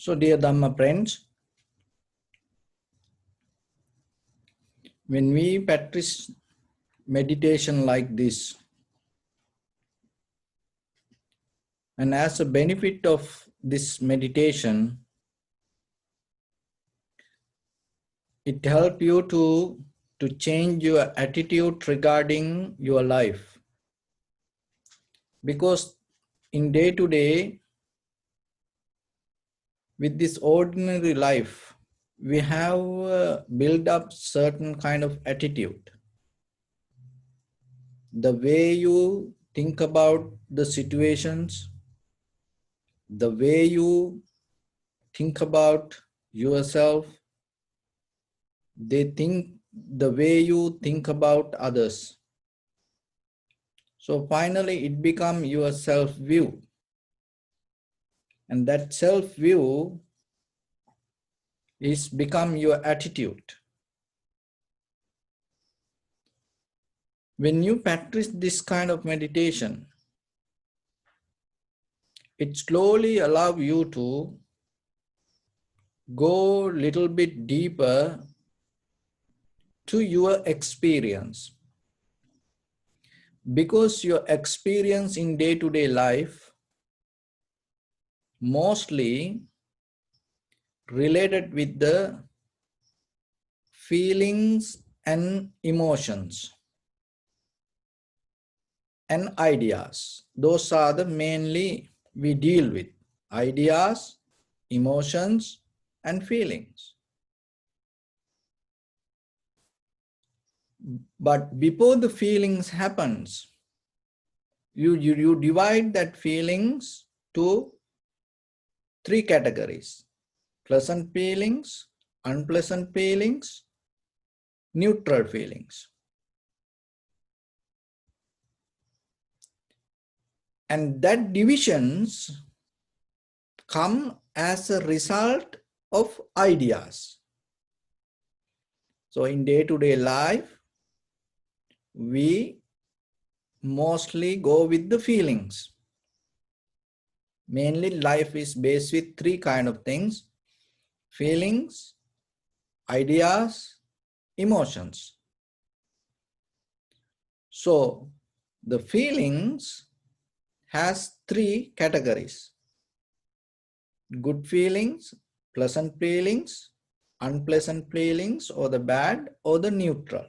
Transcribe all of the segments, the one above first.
So dear Dharma friends, when we practice meditation like this, and as a benefit of this meditation, it helps you to change your attitude regarding your life. Because in day to day, with this ordinary life, we have built up certain kind of attitude. The way you think about the situations, the way you think about yourself, they think the way you think about others. So finally it becomes your self-view. And that self-view is become your attitude. When you practice this kind of meditation, it slowly allows you to go a little bit deeper to your experience. Because your experience in day-to-day life mostly related with the feelings and emotions and ideas. Those are the mainly we deal with: ideas, emotions, and feelings. But before the feelings happens, you divide that feelings to three categories: pleasant feelings, unpleasant feelings, neutral feelings. And that divisions come as a result of ideas. So in day-to-day life, we mostly go with the feelings. Mainly life is based with three kind of things: feelings, ideas, emotions. So the feelings has three categories: good feelings, pleasant feelings, unpleasant feelings, or the bad or the neutral.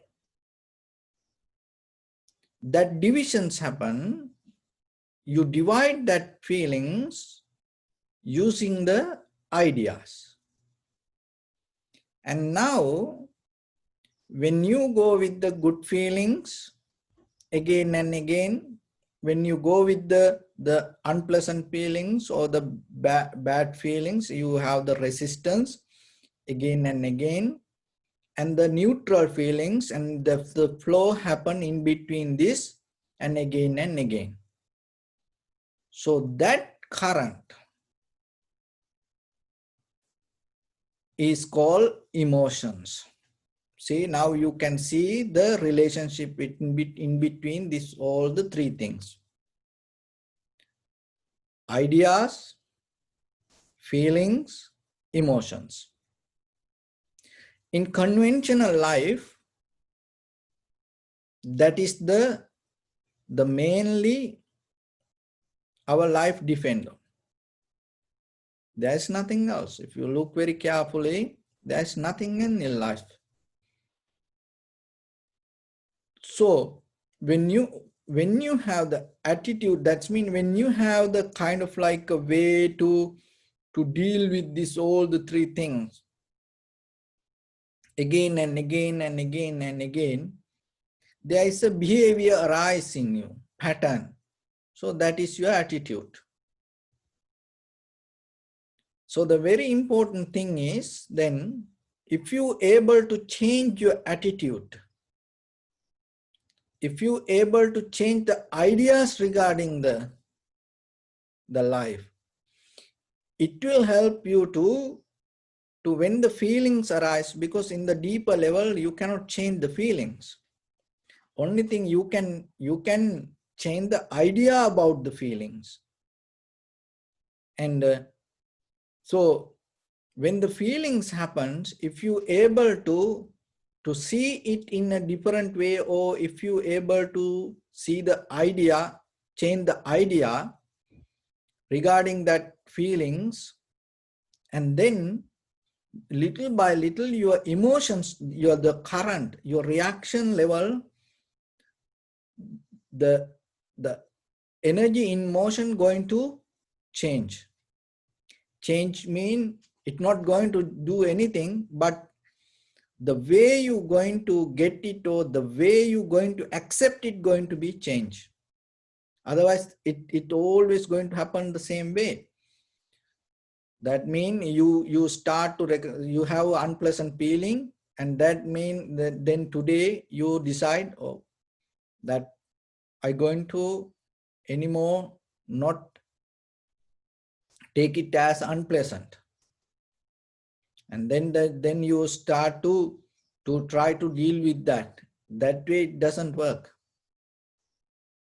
That divisions happen, you divide that feelings using the ideas. And now when you go with the good feelings again and again, when you go with the unpleasant feelings or the bad feelings, you have the resistance again and again, and the neutral feelings, and the flow happen in between this and again and again. So that current is called emotions. See, now you can see the relationship in between this all the three things: ideas, feelings, emotions. In conventional life, that is the mainly our life depends on. There's nothing else. If you look very carefully, there's nothing in your life. So when you have the attitude, that's mean when you have the kind of like a way to deal with this all the three things again and again and again and again, there is a behavior arising in you, pattern. So that is your attitude. So the very important thing is then, if you able to change your attitude, if you able to change the ideas regarding the life, it will help you to when the feelings arise, because in the deeper level you cannot change the feelings. Only thing you can change the idea about the feelings. And so when the feelings happens, if you able to see it in a different way, or if you able to see the idea, change the idea regarding that feelings, and then little by little your emotions, the current, your reaction level, the the energy in motion going to change. Change mean it's not going to do anything, but the way you're going to get it, or the way you're going to accept it, going to be changed. Otherwise it always going to happen the same way. That mean you start to you have unpleasant feeling, and that mean that then today you decide, oh, that I going to anymore not take it as unpleasant, and then you start to try to deal with that. That way it doesn't work.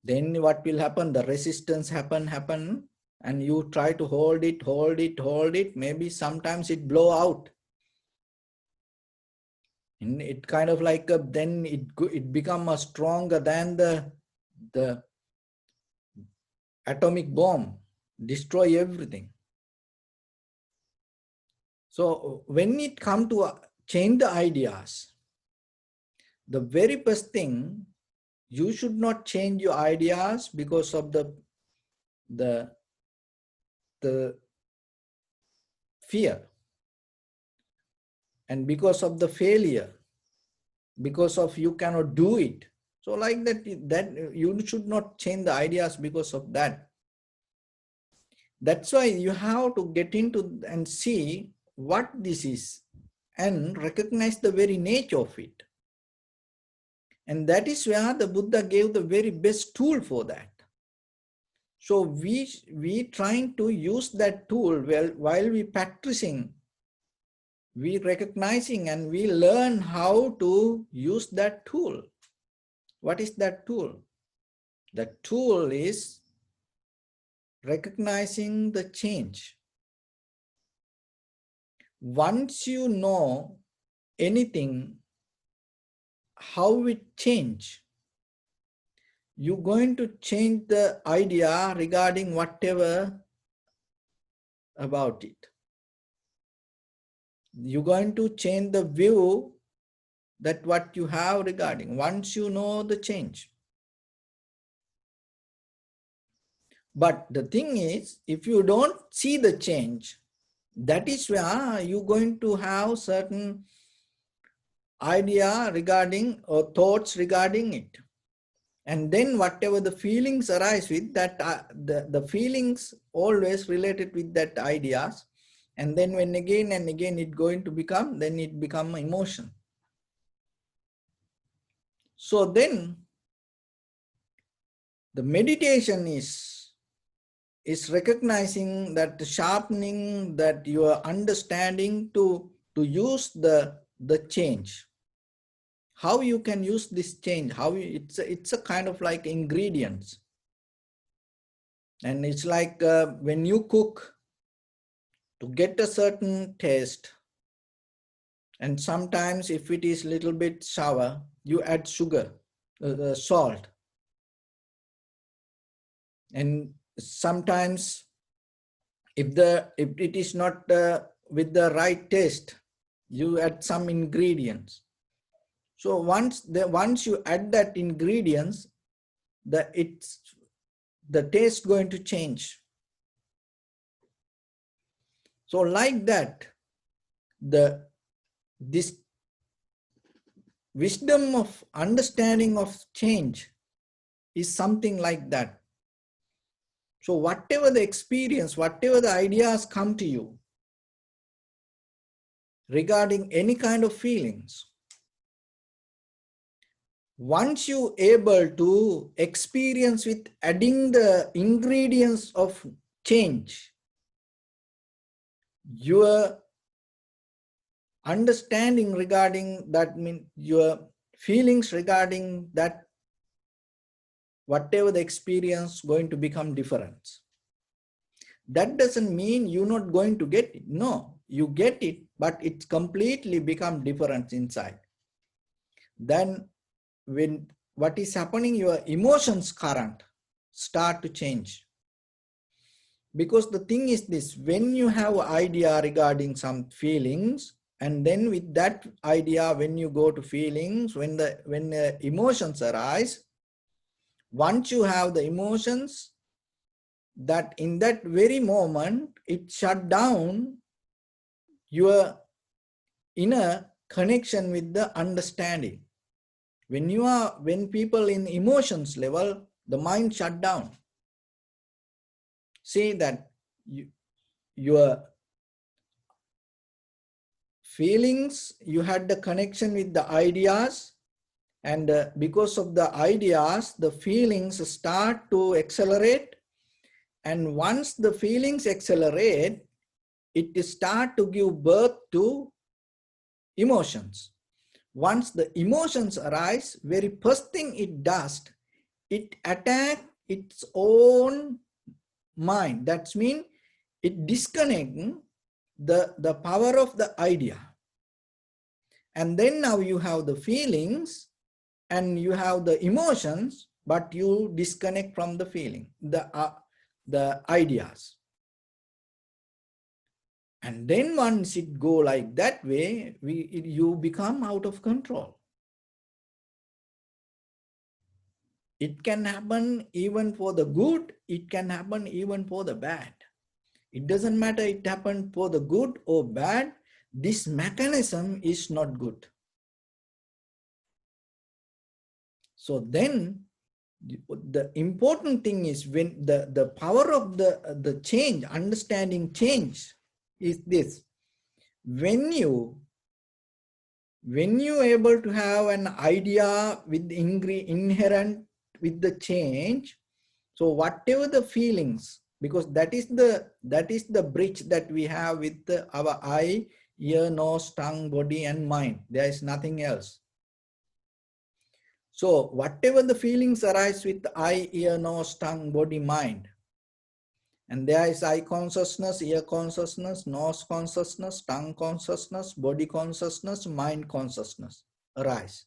Then what will happen? The resistance happen, and you try to hold it. Maybe sometimes it blow out, and it kind of like then it become a stronger than the atomic bomb, destroy everything. So when it come to change the ideas, the very first thing, you should not change your ideas because of the fear, and because of the failure, because of you cannot do it. So like that you should not change the ideas because of that. That's why you have to get into and see what this is and recognize the very nature of it. And that is where the Buddha gave the very best tool for that. So we trying to use that tool while we practicing, we recognizing, and we learn how to use that tool. What is that tool? That tool is recognizing the change. Once you know anything, how it change, you're going to change the idea regarding whatever about it. You're going to change the view that what you have regarding, once you know the change. But the thing is, if you don't see the change, that is where you're going to have certain idea regarding or thoughts regarding it. And then whatever the feelings arise with that, the feelings always related with that ideas. And then when again and again it going to become, then it become emotion. So then the meditation is recognizing that, sharpening that your understanding to use the change. How you can use this change, how it's a kind of like ingredients. And it's like when you cook to get a certain taste, and sometimes if it is little bit sour, you add sugar, salt. And sometimes if it is not with the right taste, you add some ingredients. So once you add that ingredients, the taste going to change. So like that, this wisdom of understanding of change is something like that. So whatever the experience, whatever the ideas come to you regarding any kind of feelings, once you able to experience with adding the ingredients of change, your understanding regarding that, mean your feelings regarding that, whatever the experience going to become different. That doesn't mean you're not going to get it. No, you get it, but it's completely become different inside. Then when what is happening, your emotions current start to change. Because the thing is this, when you have idea regarding some feelings, and then with that idea, when you go to feelings, when the emotions arise, once you have the emotions, that in that very moment, it shut down your inner connection with the understanding. When people in emotions level, the mind shut down. See that your feelings, you had the connection with the ideas, and because of the ideas, the feelings start to accelerate. And once the feelings accelerate, it start to give birth to emotions. Once the emotions arise, very first thing it does, it attacks its own mind. That means it disconnects the power of the idea. And then now you have the feelings and you have the emotions, but you disconnect from the feeling, the ideas. And then once it go like that way, you become out of control. It can happen even for the good, it can happen even for the bad. It doesn't matter it happened for the good or bad, this mechanism is not good. So then the important thing is, when the power of the change, understanding change is this. When you able to have an idea with inherent with the change, so whatever the feelings, because that is the bridge that we have with our eye, ear, nose, tongue, body and mind. There is nothing else. So whatever the feelings arise with eye, ear, nose, tongue, body, mind, and there is eye consciousness, ear consciousness, nose consciousness, tongue consciousness, body consciousness, mind consciousness arise.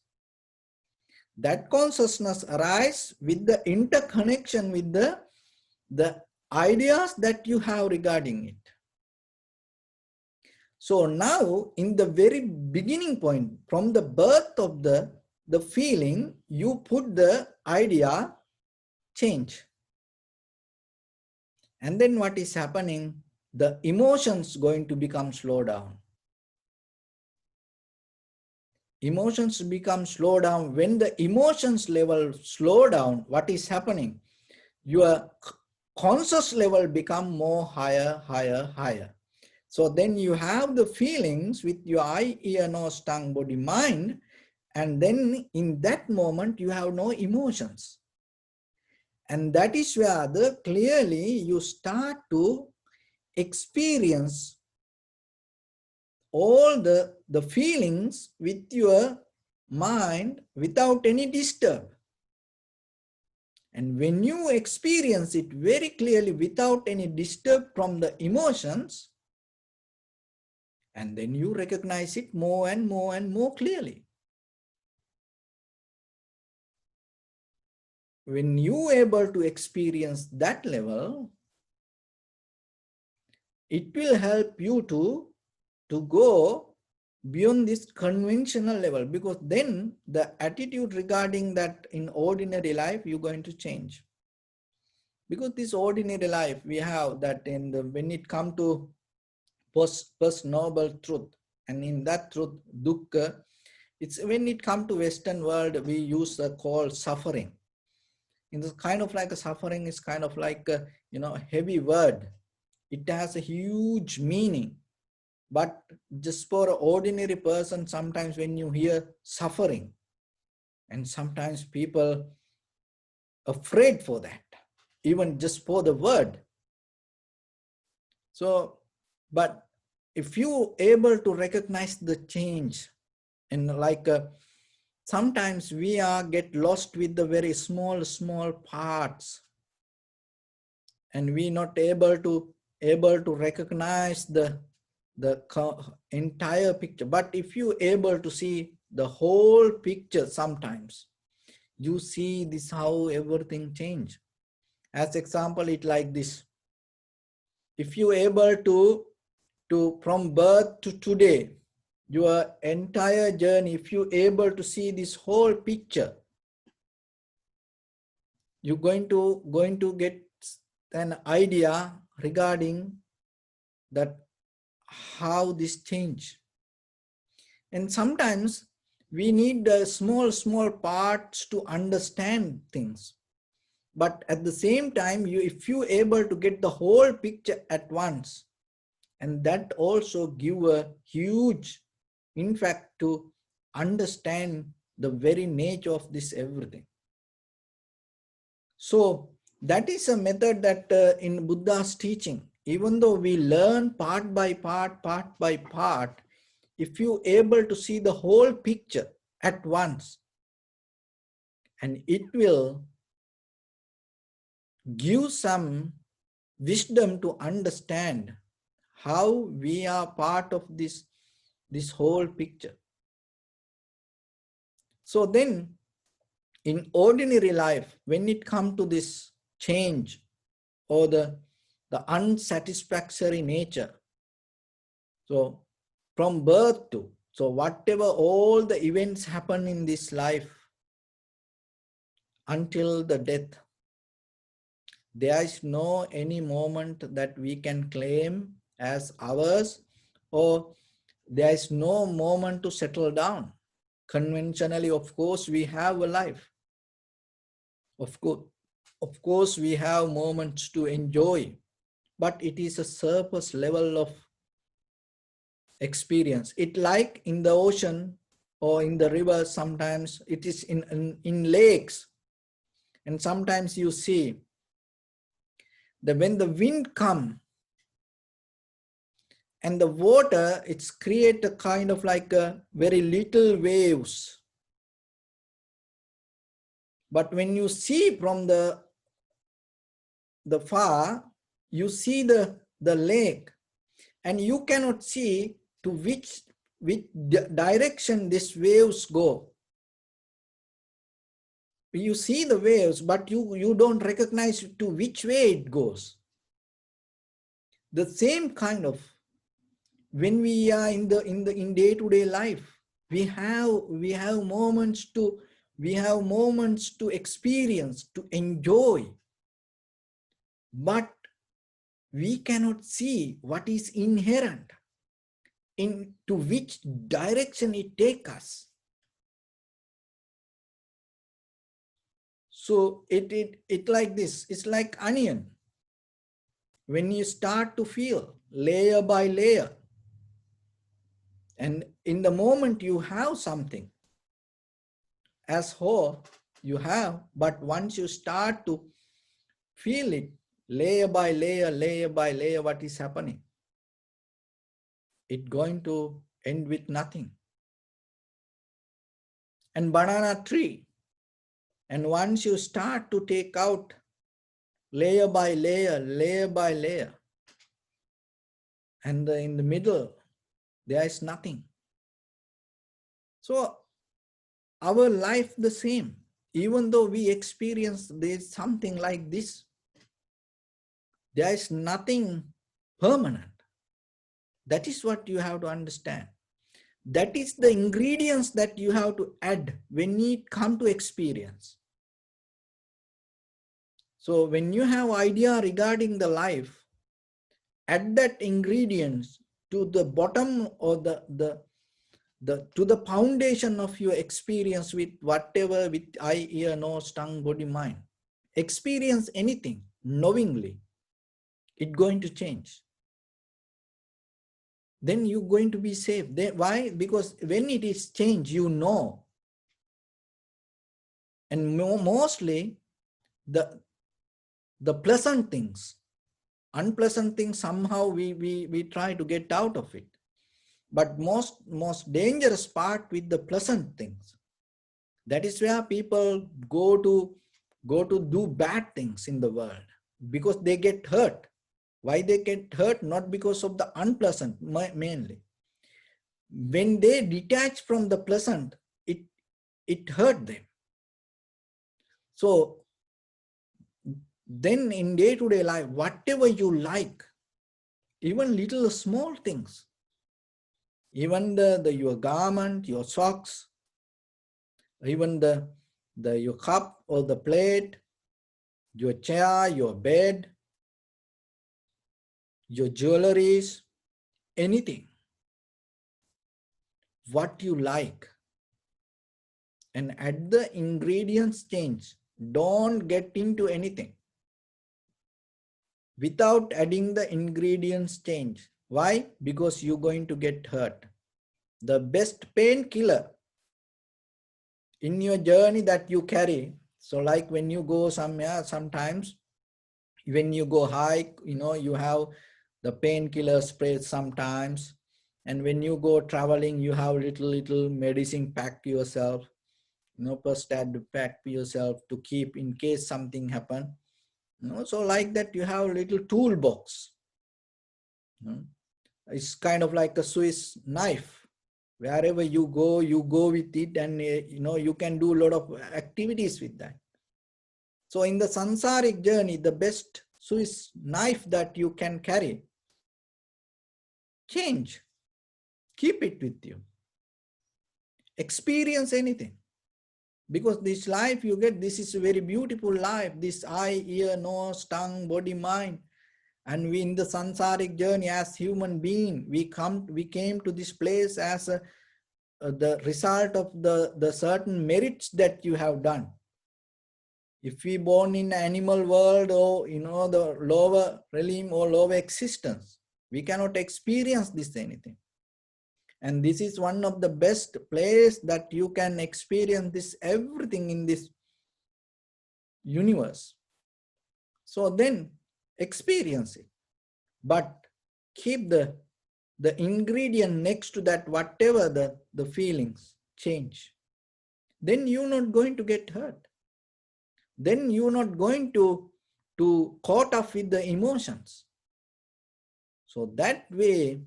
That consciousness arise with the interconnection with the ideas that you have regarding it. So now in the very beginning point, from the birth of the feeling, you put the idea change. And then what is happening? The emotions going to become slow down. Emotions become slow down. When the emotions level slow down, what is happening? Your conscious level become more higher, higher, higher. So then you have the feelings with your eye, ear, nose, tongue, body, mind, and then in that moment you have no emotions. And that is where clearly you start to experience all the feelings with your mind without any disturb. And when you experience it very clearly without any disturb from the emotions, and then you recognize it more and more and more clearly. When you are able to experience that level, it will help you to go beyond this conventional level, because then the attitude regarding that in ordinary life, you're going to change. Because this ordinary life, we have that when it comes to first noble truth, and in that truth, dukkha, it's when it comes to Western world, we use the call suffering. It's kind of like a suffering is kind of like a, heavy word. It has a huge meaning. But just for an ordinary person, sometimes when you hear suffering, and sometimes people afraid for that, even just for the word. So, but if you able to recognize the change, and like sometimes we get lost with the very small parts, and we not able to recognize the the entire picture. But if you able to see the whole picture, sometimes you see this how everything change. As example, it like this. If you able to from birth to today, your entire journey, if you able to see this whole picture, you're going to get an idea regarding that how this change. And sometimes we need the small parts to understand things. But at the same time, if you able to get the whole picture at once, and that also give a huge, in fact, to understand the very nature of this everything. So that is a method that in Buddha's teaching, even though we learn part by part, if you able to see the whole picture at once, and it will give some wisdom to understand how we are part of this whole picture. So then in ordinary life, when it comes to this change or the unsatisfactory nature, so from birth to, so whatever all the events happen in this life until the death, there is no any moment that we can claim as ours, or there is no moment to settle down. Conventionally, of course, we have a life. Of course, we have moments to enjoy, but it is a surface level of experience. It like in the ocean or in the river, sometimes it is in lakes. And sometimes you see that when the wind comes and the water, it's create a kind of like a very little waves. But when you see from the far, you see the lake, and you cannot see to which direction these waves go. You see the waves, but you don't recognize to which way it goes. The same kind of, when we are in day-to-day life, we have moments to experience, to enjoy, but we cannot see what is inherent, into which direction it takes us. So it like this. It's like onion. When you start to feel layer by layer, and in the moment you have something as whole, you have, but once you start to feel it layer by layer, what is happening? It's going to end with nothing. And banana tree, and once you start to take out layer by layer, and in the middle, there is nothing. So our life the same, even though we experience this something like this, there is nothing permanent. That is what you have to understand. That is the ingredients that you have to add when it come to experience. So when you have idea regarding the life, add that ingredients to the bottom, or to the foundation of your experience with whatever, with eye, ear, nose, tongue, body, mind. Experience anything knowingly, it's going to change. Then you're going to be safe. Why? Because when it is changed, you know. And mostly the pleasant things, unpleasant things, somehow we try to get out of it. But most dangerous part with the pleasant things. That is where people go to do bad things in the world, because they get hurt. Why they get hurt? Not because of the unpleasant mainly. When they detach from the pleasant, it hurt them. So then in day-to-day life, whatever you like, even little small things, even your garment, your socks, even your cup or the plate, your chair, your bed, your jewelries, anything, what you like, and add the ingredients change. Don't get into anything without adding the ingredients change. Why? Because you're going to get hurt. The best painkiller in your journey that you carry. So like when you go somewhere, sometimes when you go hike, you have the painkiller spray sometimes. And when you go traveling, you have little medicine packed to yourself, first aid pack to yourself to keep in case something happen. So like that, you have a little toolbox. It's kind of like a Swiss knife. Wherever you go with it, and you can do a lot of activities with that. So in the sansaric journey, the best Swiss knife that you can carry, change, keep it with you, experience anything. Because this life you get, this is a very beautiful life, this eye, ear, nose, tongue, body, mind. And we in the sansaric journey as human being, we came to this place as the result of the certain merits that you have done. If we born in animal world or the lower realm or lower existence, we cannot experience this anything. And this is one of the best place that you can experience this everything in this universe. So then experience it, but keep the ingredient next to that, whatever the feelings change. Then you're not going to get hurt. Then you're not going to caught up with the emotions. So that way,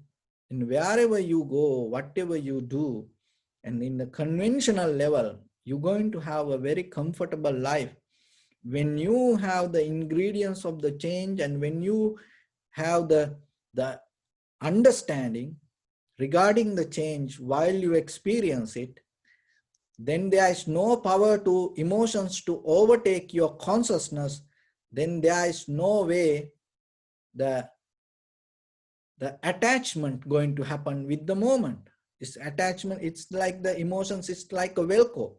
in wherever you go, whatever you do, and in the conventional level, you're going to have a very comfortable life. When you have the ingredients of the change, and when you have the understanding regarding the change while you experience it, then there is no power to emotions to overtake your consciousness. Then there is no way the attachment going to happen with the moment. This attachment, it's like the emotions, it's like a Velcro.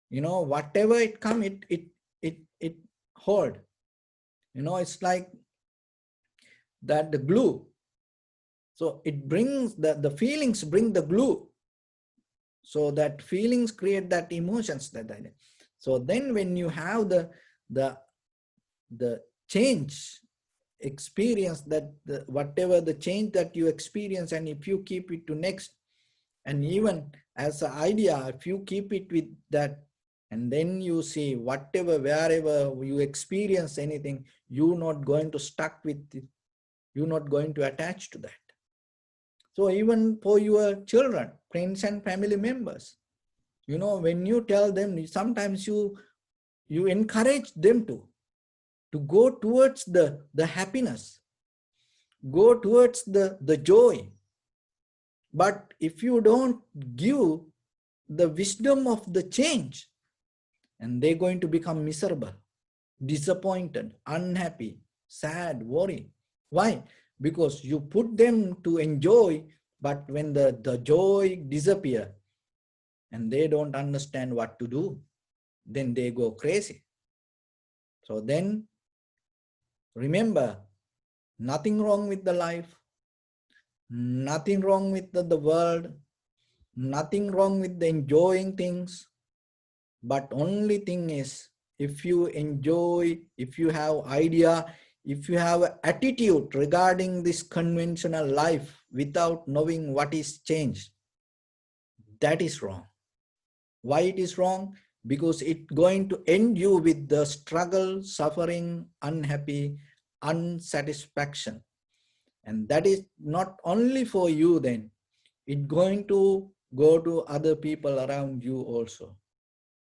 Whatever it come, it hold. It's like that the glue. So it brings the feelings bring the glue. So that feelings create that emotions that I. So then when you have the change experience, that whatever the change that you experience, and if you keep it to next, and even as an idea, if you keep it with that, and then you see whatever, wherever you experience anything, you're not going to stuck with it. You're not going to attach to that. So even for your children, friends and family members, when you tell them, sometimes you encourage them to go towards the happiness, go towards the joy. But if you don't give the wisdom of the change, and they're going to become miserable, disappointed, unhappy, sad, worry. Why? Because you put them to enjoy, but when the joy disappears and they don't understand what to do, then they go crazy. So then remember, nothing wrong with the life, nothing wrong with the world, nothing wrong with the enjoying things. But only thing is, if you enjoy, if you have idea, if you have attitude regarding this conventional life without knowing what is changed, that is wrong. Why it is wrong? Because it's going to end you with the struggle, suffering, unhappy, unsatisfaction. And that is not only for you then, it's going to go to other people around you also.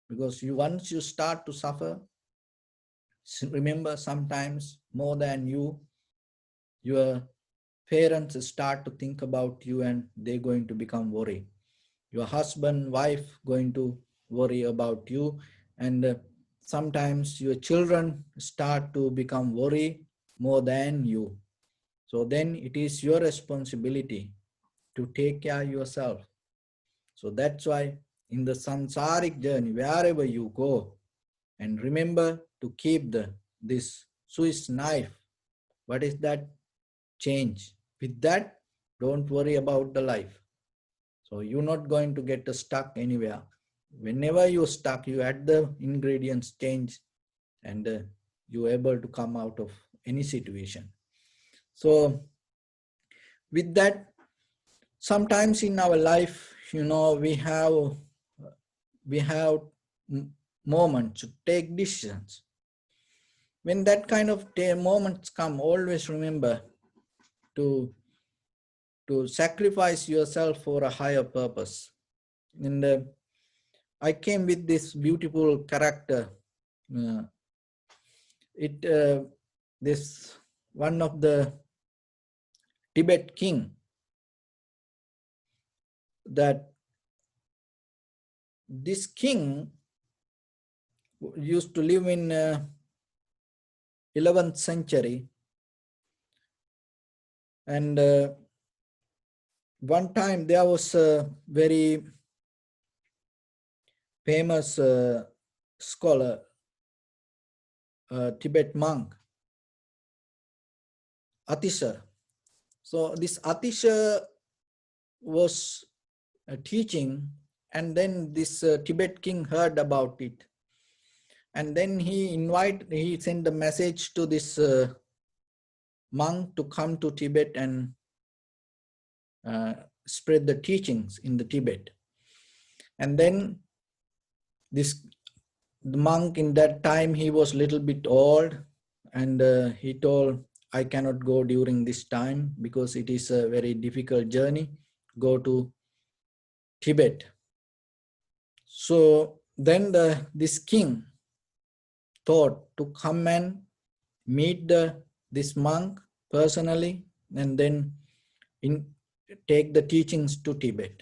Because once you start to suffer, remember sometimes more than you, your parents start to think about you and they're going to become worried. Your husband, wife going to worry about you, and sometimes your children start to become worry more than you. So then it is your responsibility to take care of yourself. So that's why in the samsaric journey, wherever you go, and remember to keep this Swiss knife. What is that? Change. With that, don't worry about the life. So you're not going to get stuck anywhere. Whenever you're stuck, you add the ingredients, change, and you're able to come out of any situation. So with that, sometimes in our life, we have moments to take decisions. When that kind of moments come, always remember to sacrifice yourself for a higher purpose. And I came with this beautiful character. Uh, this one of the Tibet king, that this king used to live in 11th century, and one time there was a very famous scholar, Tibet monk, Atisha. So this Atisha was teaching, and then this Tibet king heard about it, and then he sent a message to this monk to come to Tibet and spread the teachings in the Tibet. And then the monk, in that time he was a little bit old, and he told, I cannot go during this time because it is a very difficult journey, go to Tibet. So then this king thought to come and meet this monk personally, and then take the teachings to Tibet.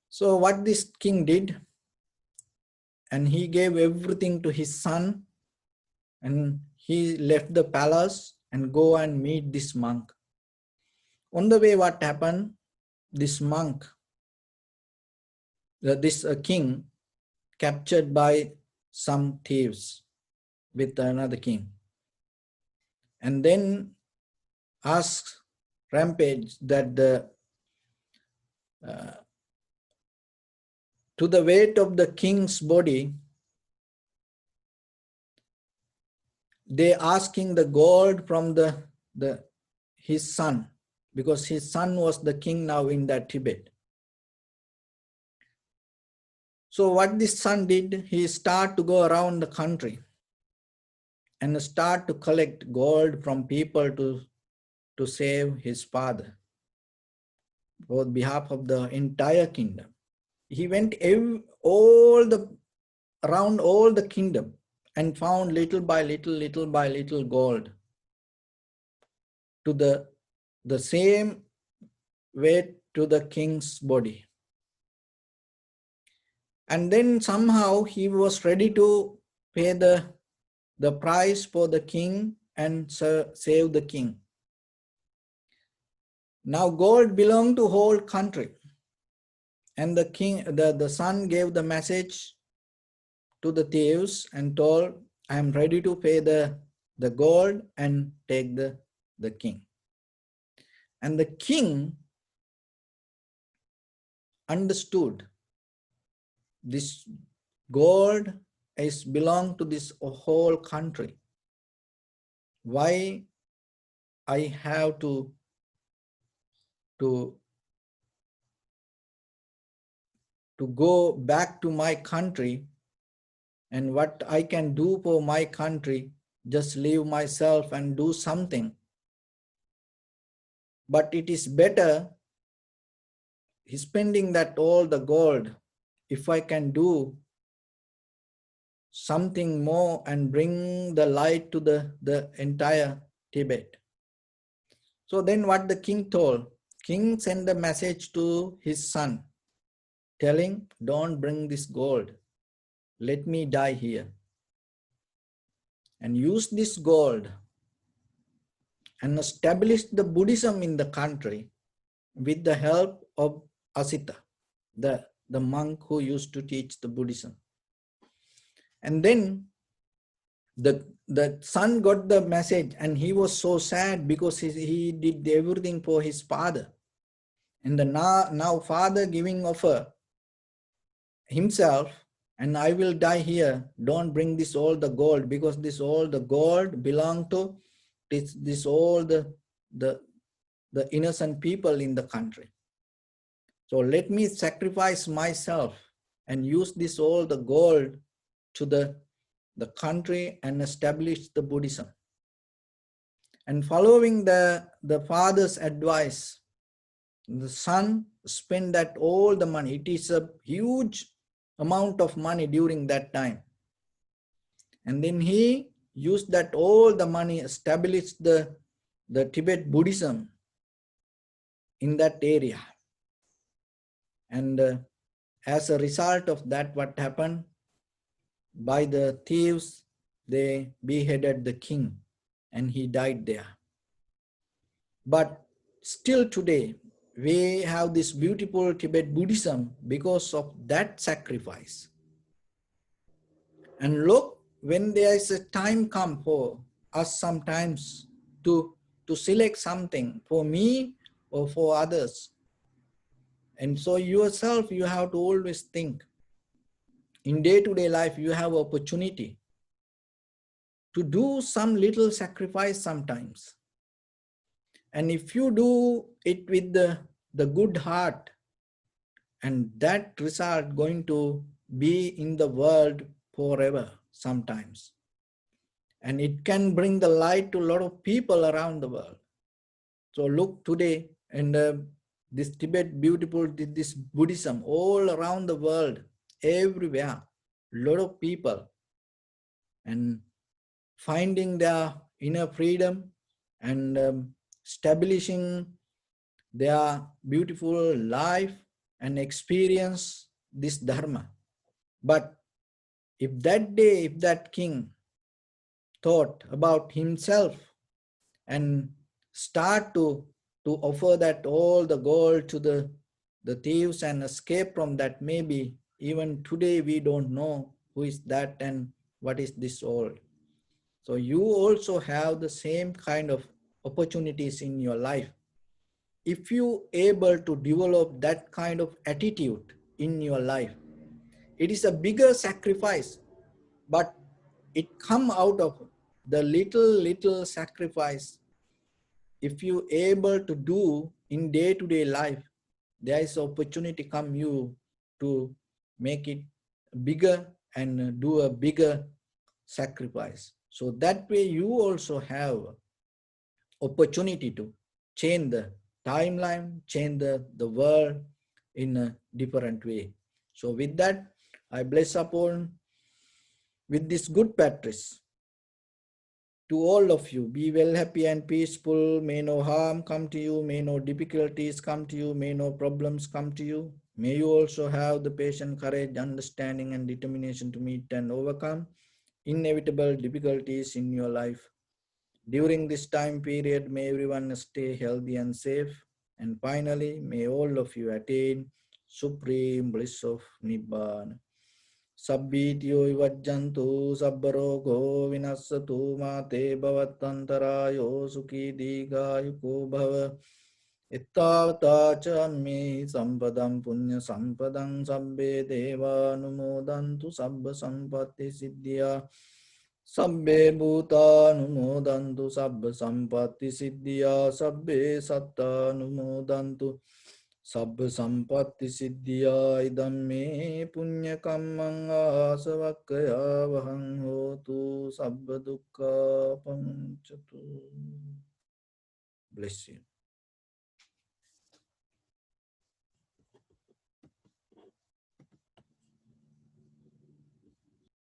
So what this king did, and he gave everything to his son, and he left the palace and go and meet this monk. On the way, what happened? This monk, this king, captured by some thieves with another king, and then asked Rampage that to the weight of the king's body, they asking the gold from his son, because his son was the king now in that Tibet. So what this son did, he started to go around the country and start to collect gold from people to save his father on behalf of the entire kingdom. He went around all the kingdom and found little by little gold to the same weight to the king's body. And then somehow he was ready to pay the price for the king and save the king. Now gold belonged to whole country, and the king, the son gave the message to the thieves and told, I am ready to pay the gold and take the king. And the king understood this gold is belong to this whole country. Why I have to go back to my country, and what I can do for my country just leave myself and do something. But it is better spending that all the gold if I can do something more and bring the light to the entire Tibet. So then what the king told? King sent a message to his son telling, don't bring this gold. Let me die here. And use this gold and establish the Buddhism in the country with the help of Asita, the monk who used to teach the Buddhism. And then the son got the message and he was so sad because he did everything for his father. And the now father giving offer himself, and I will die here. Don't bring this all the gold, because this all the gold belong to this all the innocent people in the country. So let me sacrifice myself and use this all the gold to the country and establish the Buddhism. And following the father's advice, the son spent that all the money. It is a huge amount of money during that time. And then he used that all the money, established the Tibet Buddhism in that area. And as a result of that, what happened? By the thieves, they beheaded the king and he died there. But still today, we have this beautiful Tibet Buddhism because of that sacrifice. And look, when there is a time come for us sometimes to select something for me or for others. And so yourself, you have to always think. In day-to-day life, you have opportunity to do some little sacrifice sometimes. And if you do it with the good heart, and that result going to be in the world forever sometimes. And it can bring the light to a lot of people around the world. So look today, and this Tibet, beautiful, this Buddhism all around the world, everywhere, a lot of people, and finding their inner freedom and establishing their beautiful life and experience this Dharma. But if that day, if that king thought about himself and start to offer that all the gold to the thieves and escape from that, maybe even today we don't know who is that and what is this all. So you also have the same kind of opportunities in your life. If you able to develop that kind of attitude in your life, it is a bigger sacrifice, but it come out of the little sacrifice. If you able to do in day-to-day life, there is opportunity come you to make it bigger and do a bigger sacrifice. So that way you also have opportunity to change the timeline, change the world in a different way. So with that, I bless upon with this good practice to all of you. Be well, happy and peaceful. May no harm come to you. May no difficulties come to you. May no problems come to you. May you also have the patience, courage, understanding and determination to meet and overcome inevitable difficulties in your life. During this time period, may everyone stay healthy and safe. And finally, may all of you attain supreme bliss of Nibbana. Sabbityo vajjantu sabbarogo vinassatu mate bhavattantarayo sukhi digayuko bhava. Ittavata cha me sampadam punya sampadam sabbe deva numodantu sabba sampatti siddhya. Sabbe bhuta numodantu sabba sampatti siddhya. Sabbe satta numodantu Sabba sampatti siddhya idam me punya kammang asavakkaya vahang hotu sabba dukkha pamuncatu. Bless you.